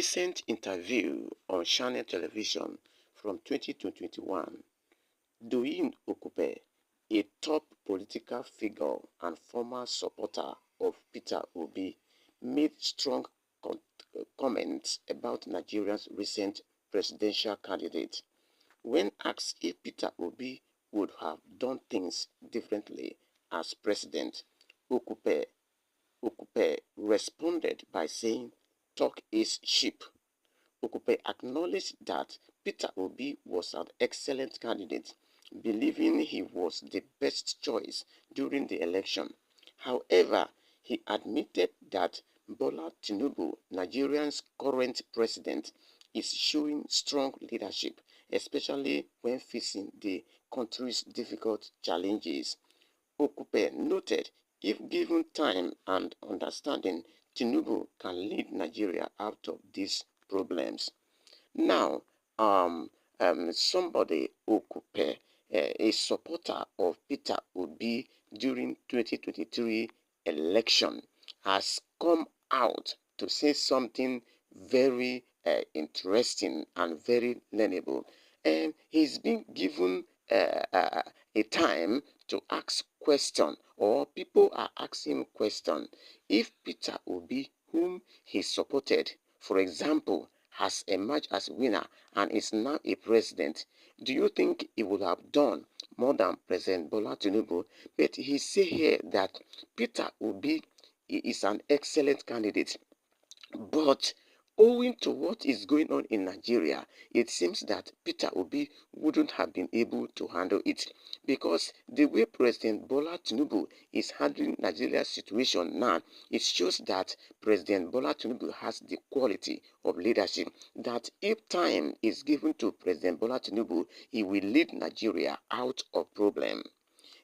recent interview on Channel Television from 2021, Doyin Okupe, a top political figure and former supporter of Peter Obi, made strong comments about Nigeria's recent presidential candidate. When asked if Peter Obi would have done things differently as president, Okupe, Okupe responded by saying, "Talk is cheap." Okupe acknowledged that Peter Obi was an excellent candidate, believing he was the best choice during the election. However, he admitted that Bola Tinubu, Nigeria's current president, is showing strong leadership, especially when facing the country's difficult challenges. Okupe noted if given time and understanding, Tinubu can lead Nigeria out of these problems. Now, somebody Okupe, a supporter of Peter Obi during 2023 election, has come out to say something very interesting and very learnable. And he's been given a time to ask question, or people are asking question. If Peter Obi, whom he supported, for example, has emerged as winner and is now a president, do you think he would have done more than President Bola Tinubu? But he say here that Peter Obi is an excellent candidate, but owing to what is going on in Nigeria, it seems that Peter Obi wouldn't have been able to handle it, because the way President Bola Tinubu is handling Nigeria's situation now, it shows that President Bola Tinubu has the quality of leadership, that if time is given to President Bola Tinubu, he will lead Nigeria out of problem.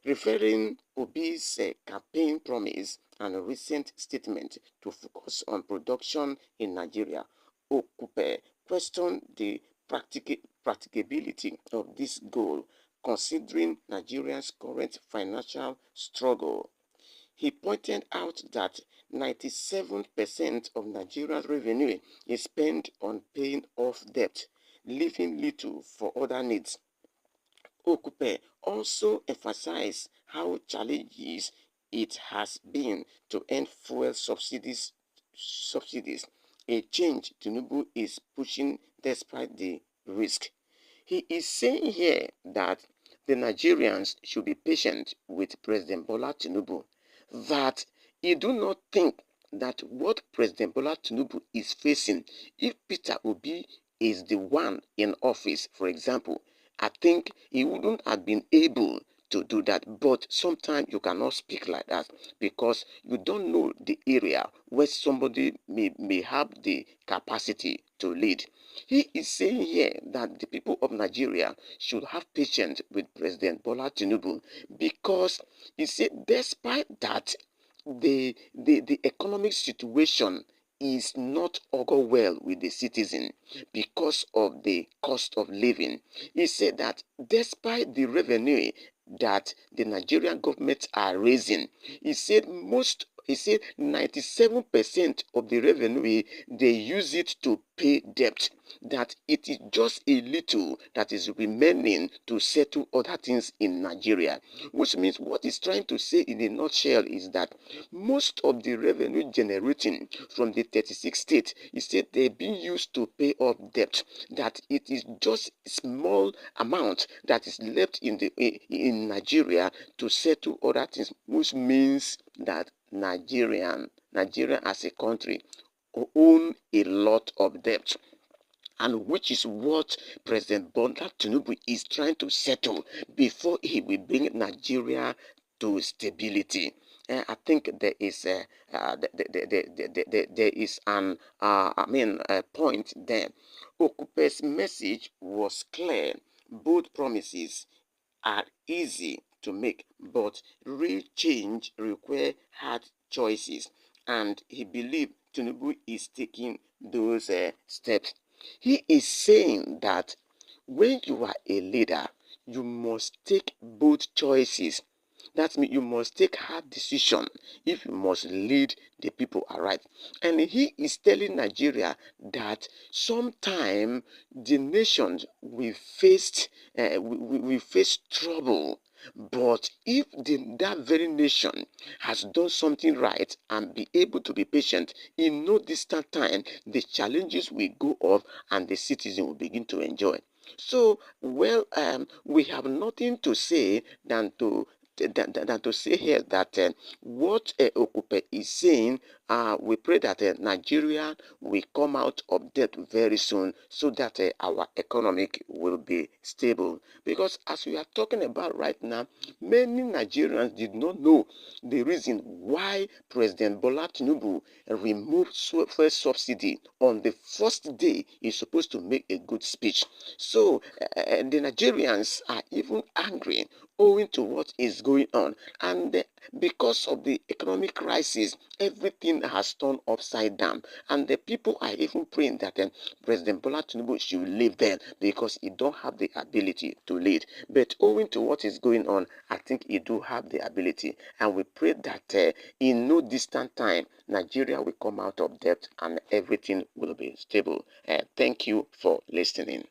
Referring Obi's campaign promise and recent statement to focus on production in Nigeria, Okupe questioned the practicability of this goal considering Nigeria's current financial struggle. He pointed out that 97% of Nigeria's revenue is spent on paying off debt, leaving little for other needs. Okupe also emphasized how challenging it has been to end fuel subsidies, a change Tinubu is pushing despite the risk. He is saying here that the Nigerians should be patient with President Bola Tinubu, that he do not think that what President Bola Tinubu is facing, if Peter Obi is the one in office, for example, I think he wouldn't have been able to do that. But sometimes you cannot speak like that because you don't know the area where somebody may have the capacity to lead. He is saying here that the people of Nigeria should have patience with President Bola Tinubu, because he said despite that the economic situation is not augur well with the citizen because of the cost of living. He said that despite the revenue that the Nigerian government are raising, he said 97% of the revenue they use it to pay debt, that it is just a little that is remaining to settle other things in Nigeria, which means what he's trying to say in a nutshell is that most of the revenue generating from the 36 states, he said they're being used to pay off debt, that it is just a small amount that is left in Nigeria to settle other things, which means that Nigeria as a country own a lot of debt, and which is what President Bola Tinubu is trying to settle before he will bring Nigeria to stability. I think there is there is an point there. Okupe's message was clear. Both promises are easy to make, but real change requires hard choices, and he believes Tinubu is taking those steps. He is saying that when you are a leader, you must take both choices. That means you must take hard decision if you must lead the people aright. And he is telling Nigeria that sometime the nations will face we face trouble. But if that very nation has done something right and be able to be patient, in no distant time, the challenges will go off and the citizen will begin to enjoy. So, well, we have nothing to say than to say here that what Okupe is saying, we pray that Nigeria will come out of debt very soon so that our economic will be stable. Because as we are talking about right now, many Nigerians did not know the reason why President Bola Tinubu removed fuel subsidy on the first day he's supposed to make a good speech. So the Nigerians are even angry owing to what is going on. And because of the economic crisis, everything has turned upside down. And the people are even praying that President Bola Tinubu should leave then because he don't have the ability to lead. But owing to what is going on, I think he do have the ability. And we pray that in no distant time, Nigeria will come out of debt and everything will be stable. Thank you for listening.